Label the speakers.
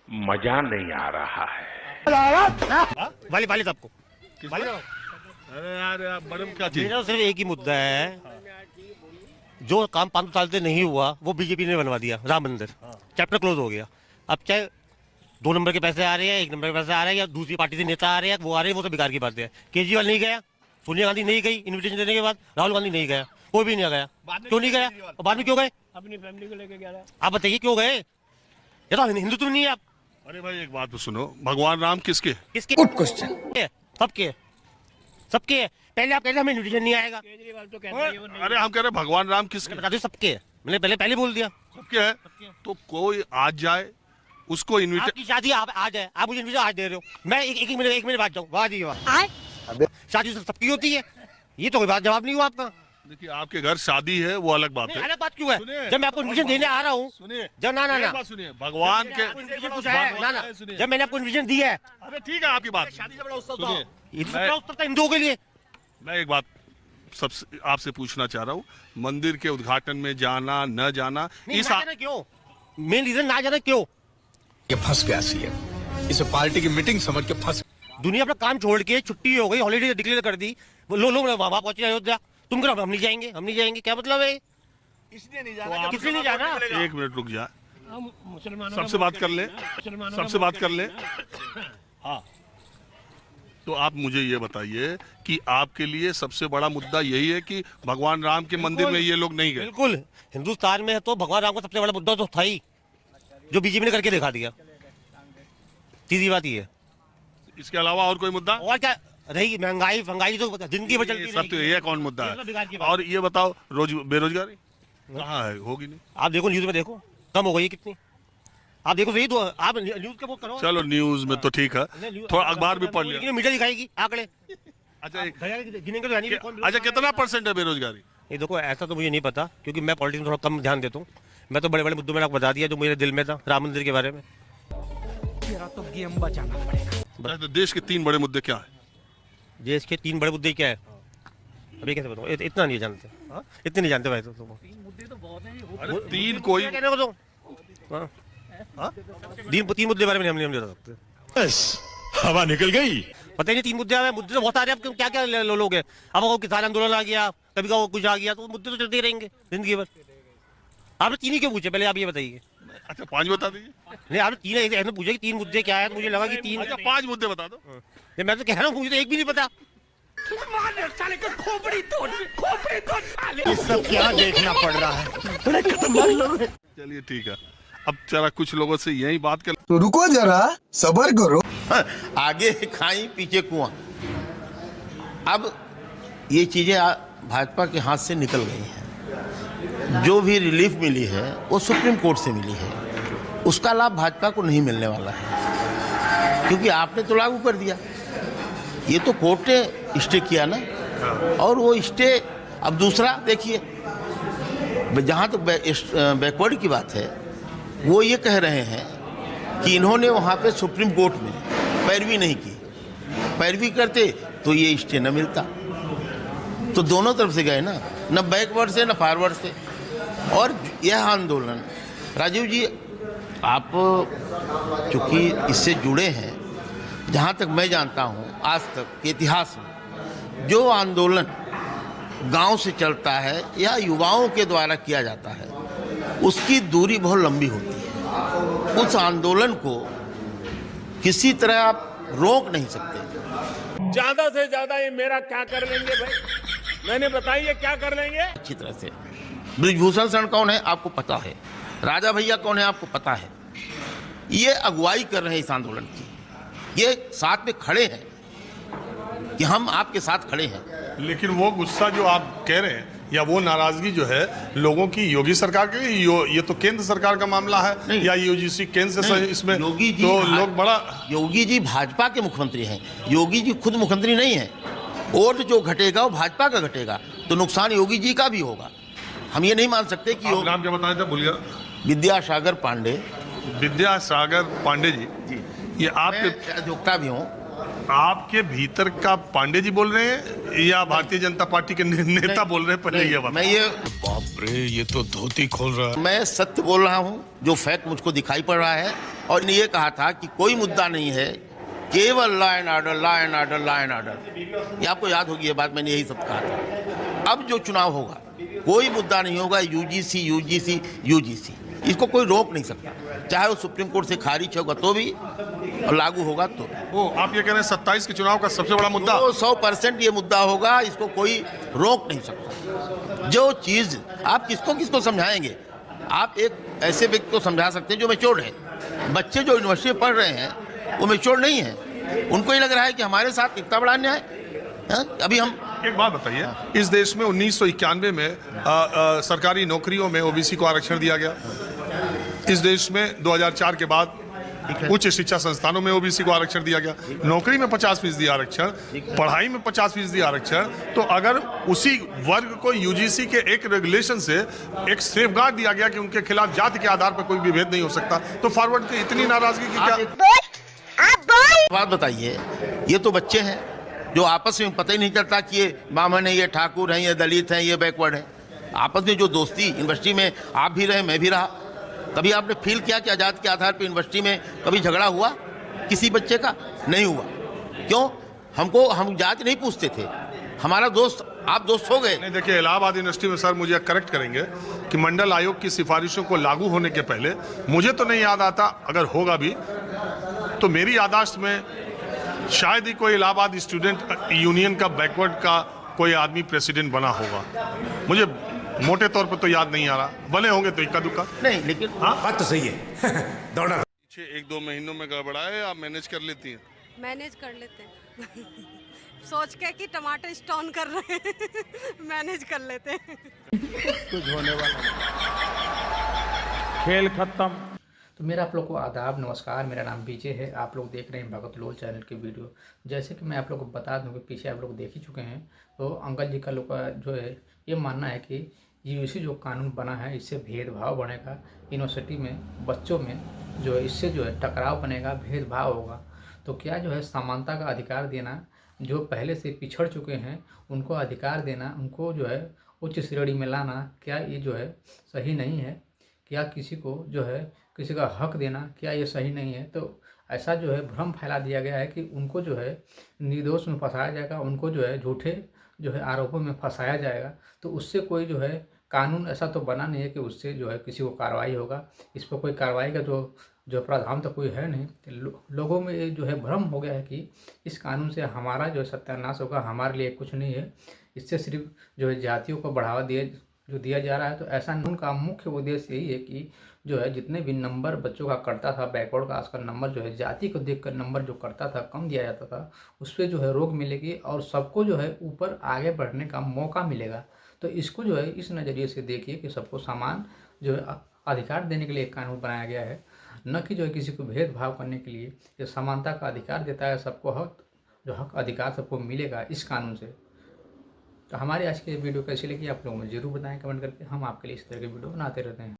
Speaker 1: मजा नहीं आ रहा है।
Speaker 2: वाली वाली सबको
Speaker 3: अरे यार मैडम क्या चीज?
Speaker 2: मेरा सिर्फ एक ही मुद्दा है, जो काम 5 साल से नहीं हुआ वो बीजेपी ने बनवा दिया। राम मंदिर चैप्टर क्लोज हो गया। अब चाहे 2 नंबर के पैसे आ रहे हैं, 1 नंबर के पैसे आ रहे हैं, या दूसरी पार्टी से नेता आ रहे हैं, वो आ रहे हैं, वो तो बेकार की बात है। केजरीवाल नहीं गया, सोनिया गांधी नहीं गई इन्विटेशन देने के बाद, राहुल गांधी नहीं गया, कोई भी नहीं गया। क्यों नहीं गया? और बाद में क्यों गए?
Speaker 4: अपनी फैमिली को लेके गया।
Speaker 2: आप बताइए क्यों गए? ये तो हिंदुत्व नहीं है। आप
Speaker 3: अरे भाई एक बात तो सुनो, भगवान राम किसके?
Speaker 2: किसके? Good question. सबके सबके है। पहले आप कहते हमें इन्विटेशन नहीं आएगा।
Speaker 4: केजरीवाल तो कहते हैं वो नहीं।
Speaker 3: अरे हम कह रहे भगवान राम किसके?
Speaker 2: बता दो सबके है। मैंने पहले बोल दिया
Speaker 3: सबके है। तो कोई आज जाए उसको इनविटेशन।
Speaker 2: आपकी शादी आप आज है, आप मुझे इन्विटेशन आज दे रहे हो, मैं एक मिनट बाद जाऊँ। वाह जी वाह, शादी सबकी होती है, ये तो कोई बात जवाब नहीं हुआ आपका।
Speaker 3: देखिए आपके घर शादी है वो अलग बात है।
Speaker 2: अलग बात क्यों है?
Speaker 3: सुनिए,
Speaker 2: जब मैं आपको इन्विटेशन देने आ रहा हूँ,
Speaker 3: सुनिए
Speaker 2: जब ना
Speaker 3: एक बात सुनिए, भगवान के सुनिए।
Speaker 2: जब मैंने आपको इन्विटेशन दिया है,
Speaker 3: अरे ठीक है आपकी बात सुनिए।
Speaker 2: हिंदुओं के लिए
Speaker 3: मैं एक बात सबसे आपसे पूछना चाह रहा हूँ, मंदिर के उद्घाटन में जाना न जाना इस
Speaker 2: क्यों? मेन रीजन ना जाना क्यों?
Speaker 5: ये फंस गया सीएम, इसे पार्टी की मीटिंग समझ के फंस।
Speaker 2: दुनिया अपना काम छोड़ के छुट्टी हो गई, हॉलीडे डिक्लेयर कर दी, लोग वहां पहुंचे अयोध्या, तुम करो हम नहीं जाएंगे, क्या मतलब है?
Speaker 4: इसलिए नहीं जाना।
Speaker 3: तो
Speaker 2: किसने नहीं जाना?
Speaker 3: एक मिनट रुक जाए,
Speaker 4: हम मुसलमानों
Speaker 3: सबसे बात कर ले, सबसे बात कर ले। हाँ तो आप मुझे ये बताइए कि आपके लिए सबसे बड़ा मुद्दा यही है कि भगवान राम के मंदिर में ये लोग नहीं गए?
Speaker 2: बिल्कुल, हिंदुस्तान में है तो भगवान राम का सबसे बड़ा मुद्दा तो था ही, जो बीजेपी ने करके दिखा दिया। सीधी बात ये है।
Speaker 3: इसके अलावा और कोई मुद्दा?
Speaker 2: और क्या रही? महंगाई तो जिंदगी भर चलती
Speaker 3: सब तो ये कौन मुद्दा है? और ये बताओ बेरोजगारी कहाँ है? होगी नहीं।
Speaker 2: आप देखो न्यूज में, देखो कम हो गई है कितनी। आप देखो सही तो आप न्यूज का वो करो।
Speaker 3: चलो न्यूज में तो ठीक है, थोड़ा अखबार भी पढ़ लिया।
Speaker 2: मीडिया दिखाएगी आंकड़े।
Speaker 3: अच्छा
Speaker 2: गिनेंगे तो है नहीं कौन।
Speaker 3: अच्छा कितना % है बेरोजगारी?
Speaker 2: ये देखो ऐसा तो मुझे नहीं पता, क्योंकि मैं पॉलिटिक्स में थोड़ा कम ध्यान देता हूँ। मैं तो बड़े बड़े मुद्दों में आपको बता दिया जो मेरे दिल में था, राम मंदिर के बारे में।
Speaker 4: तेरा तो गेम बचाना पड़ेगा।
Speaker 3: तो देश के 3 बड़े मुद्दे क्या है?
Speaker 2: देश के 3 बड़े मुद्दे क्या है? अभी कैसे बताऊँ? इतना नहीं जानते, इतने नहीं जानते भाई। तो
Speaker 4: मुद्दे तो बहुत हैं।
Speaker 3: अरे 3 कोई
Speaker 2: 3 मुद्दे बारे में हम नहीं बता सकते।
Speaker 5: बस हवा निकल गई।
Speaker 2: पता ही नहीं 3 मुद्दे आ रहे हैं। मुद्दे तो बहुत आ रहे हैं। अब क्या क्या लोग हैं। अब वो किसान आंदोलन आ गया, कभी का वो कुछ आ गया, तो मुद्दे तो चलते ही रहेंगे जिंदगी भर। आपने 3 ही क्यों पूछे? पहले आप ये बताइए।
Speaker 3: अच्छा 5 बता दीजिए।
Speaker 2: नहीं, आपने 3 ऐसे पूछा कि 3 मुद्दे क्या है, तो मुझे लगा कि 3।
Speaker 3: अच्छा 5 मुद्दे बता दो।
Speaker 2: मैं तो कह रहा हूँ मुझे तो एक भी नहीं पता।
Speaker 5: ये सब क्या देखना पड़ रहा है?
Speaker 3: चलिए ठीक है, अब जरा कुछ लोगों से यही बात कर।
Speaker 6: तो रुको जरा, सबर करो।
Speaker 7: आगे खाई पीछे कुआं। अब ये चीजें भाजपा के हाथ से निकल गई हैं। जो भी रिलीफ मिली है वो सुप्रीम कोर्ट से मिली है, उसका लाभ भाजपा को नहीं मिलने वाला है, क्योंकि आपने तो लागू कर दिया। ये तो कोर्ट ने स्टे किया ना, और वो स्टे अब दूसरा देखिए। जहाँ तक बैकवर्ड की बात है, वो ये कह रहे हैं कि इन्होंने वहाँ पे सुप्रीम कोर्ट में पैरवी नहीं की, पैरवी करते तो ये स्टे न मिलता। तो दोनों तरफ से गए ना, न बैकवर्ड से न फॉरवर्ड से। और यह आंदोलन, राजीव जी आप चूँकि इससे जुड़े हैं, जहाँ तक मैं जानता हूँ आज तक के इतिहास में जो आंदोलन गांव से चलता है या युवाओं के द्वारा किया जाता है, उसकी दूरी बहुत लंबी होती है। उस आंदोलन को किसी तरह आप रोक नहीं सकते।
Speaker 4: ज्यादा से ज्यादा ये मेरा क्या कर लेंगे भाई? मैंने बताइए क्या कर लेंगे?
Speaker 7: अच्छी तरह से ब्रिजभूषण शरण कौन है आपको पता है, राजा भैया कौन है आपको पता है। ये अगुवाई कर रहे हैं इस आंदोलन की, ये साथ में खड़े हैं कि हम आपके साथ खड़े हैं।
Speaker 3: लेकिन वो गुस्सा जो आप कह रहे हैं या वो नाराजगी जो है लोगों की योगी सरकार के लिए, ये तो केंद्र सरकार का मामला है या यूजीसी केंद्र से इसमें
Speaker 7: योगी जी
Speaker 3: तो लोग बड़ा।
Speaker 7: योगी जी भाजपा के मुख्यमंत्री हैं, योगी जी खुद मुख्यमंत्री नहीं है। वोट जो घटेगा वो भाजपा का घटेगा, तो नुकसान योगी जी का भी होगा। हम ये नहीं मान सकते कि
Speaker 3: नाम क्या बताया था? भूल गया।
Speaker 7: विद्यासागर पांडे।
Speaker 3: विद्यासागर पांडे जी, ये आपके
Speaker 7: अधिवक्ता भी हूँ।
Speaker 3: आपके भीतर का पांडे जी बोल रहे हैं या भारतीय जनता पार्टी के नेता बोल रहे हैं? पहले ये
Speaker 7: मैं ये
Speaker 5: बाप रे, ये तो धोती खोल रहा है।
Speaker 7: मैं सत्य बोल रहा हूँ, जो फैक्ट मुझको दिखाई पड़ रहा है और ये कहा था कि कोई मुद्दा नहीं है, केवल law and order, law and order, law and order. ये आपको याद होगी ये बात, मैंने यही सब कहा था। अब जो चुनाव होगा कोई मुद्दा नहीं होगा, यूजीसी यूजीसी यूजीसी, इसको कोई रोक नहीं सकता, चाहे वो सुप्रीम कोर्ट से खारिज होगा तो भी और लागू होगा तो भी।
Speaker 3: वो आप ये कह रहे हैं 27 के चुनाव का सबसे बड़ा मुद्दा?
Speaker 7: तो 100% ये मुद्दा होगा, इसको कोई रोक नहीं सकता। जो चीज़ आप किसको किसको समझाएंगे, आप एक ऐसे व्यक्ति को समझा सकते हैं जो मैच्योर्ड है। बच्चे जो यूनिवर्सिटी में पढ़ रहे हैं वो मैच्योर्ड नहीं है, उनको ही लग रहा है कि हमारे साथ इतना बड़ा अन्याय है। अभी हम
Speaker 3: एक बात बताइए, इस देश में 1991 में सरकारी नौकरियों में ओबीसी को आरक्षण दिया गया। इस देश में 2004 के बाद उच्च शिक्षा संस्थानों में ओबीसी को आरक्षण दिया गया। नौकरी में 50% आरक्षण, पढ़ाई में 50% आरक्षण। तो अगर उसी वर्ग को यूजीसी के एक रेगुलेशन से एक सेफगार्ड दिया गया कि उनके खिलाफ जाति के आधार पर कोई भी भेद नहीं हो सकता, तो फॉरवर्ड की इतनी नाराजगी की क्या
Speaker 7: बात बताइए। ये तो बच्चे हैं जो आपस में पता ही नहीं चलता कि ये ब्राह्मण है, ये ठाकुर है, ये दलित है, ये बैकवर्ड है। आपस में जो दोस्ती यूनिवर्सिटी में आप भी रहे, मैं भी रहा, कभी आपने फील किया कि आजाद के आधार पर यूनिवर्सिटी में कभी झगड़ा हुआ किसी बच्चे का? नहीं हुआ। क्यों? हम जाति नहीं पूछते थे, हमारा दोस्त आप दोस्त हो गए।
Speaker 3: नहीं, देखिए इलाहाबाद यूनिवर्सिटी में सर मुझे करेक्ट करेंगे कि मंडल आयोग की सिफारिशों को लागू होने के पहले, मुझे तो नहीं याद आता, अगर होगा भी तो मेरी याददाश्त में शायद ही कोई इलाहाबाद स्टूडेंट यूनियन का बैकवर्ड का कोई आदमी प्रेसिडेंट बना होगा। मुझे मोटे तौर पर तो याद नहीं आ रहा, बने होंगे तो इक्का दुक्का।
Speaker 7: नहीं, लेकिन
Speaker 5: बात तो सही है। दौड़ा
Speaker 3: पीछे 1-2 महीनों में गड़बड़ाए, आप मैनेज कर लेती हैं?
Speaker 8: मैनेज कर लेते हैं। सोच के कि टमाटर स्टोन कर रहे हैं मैनेज कर लेते हैं।
Speaker 4: कुछ होने वाला खेल खत्म।
Speaker 9: तो मेरा आप लोग को आदाब, नमस्कार। मेरा नाम विजय है। आप लोग देख रहे हैं भगत लोल चैनल की वीडियो। जैसे कि मैं आप लोग को बता दूं कि पीछे आप लोग देख ही चुके हैं, तो अंकल जी का लोग का जो है ये मानना है कि यूजीसी जो कानून बना है इससे भेदभाव बढ़ेगा यूनिवर्सिटी में, बच्चों में जो है इससे जो है टकराव बनेगा, भेदभाव होगा। तो क्या जो है समानता का अधिकार देना, जो पहले से पिछड़ चुके हैं उनको अधिकार देना, उनको जो है उच्च श्रेणी में लाना, क्या ये जो है सही नहीं है? क्या किसी को जो है किसी का हक देना, क्या ये सही नहीं है? तो ऐसा जो है भ्रम फैला दिया गया है कि उनको जो है निर्दोष में फंसाया जाएगा, उनको जो है झूठे जो है आरोपों में फंसाया जाएगा। तो उससे कोई जो है कानून ऐसा तो बना नहीं है कि उससे जो है किसी को कार्रवाई होगा। इस पर कोई कार्रवाई का जो प्रावधान तो कोई है नहीं। लोगों में ये जो है भ्रम हो गया है कि इस कानून से हमारा जो है सत्यानाश होगा, हमारे लिए कुछ नहीं है। इससे सिर्फ जो है जातियों को बढ़ावा दिया जा रहा है। तो ऐसा उनका मुख्य उद्देश्य यही है कि जो है जितने भी नंबर बच्चों का कटता था बैकवर्ड का, आजकल नंबर जो है जाति को देखकर नंबर जो कटता था, कम दिया जाता था, उस पर जो है रोक मिलेगी और सबको जो है ऊपर आगे बढ़ने का मौका मिलेगा। तो इसको जो है इस नज़रिए से देखिए कि सबको समान जो है अधिकार देने के लिए एक कानून बनाया गया है, न कि जो है किसी को भेदभाव करने के लिए। ये समानता का अधिकार देता है, सबको हक अधिकार सबको मिलेगा इस कानून से। तो हमारी आज की वीडियो कैसी लगी आप लोगों में जरूर बताएं कमेंट करके। हम आपके लिए इस तरह की वीडियो बनाते रहते हैं।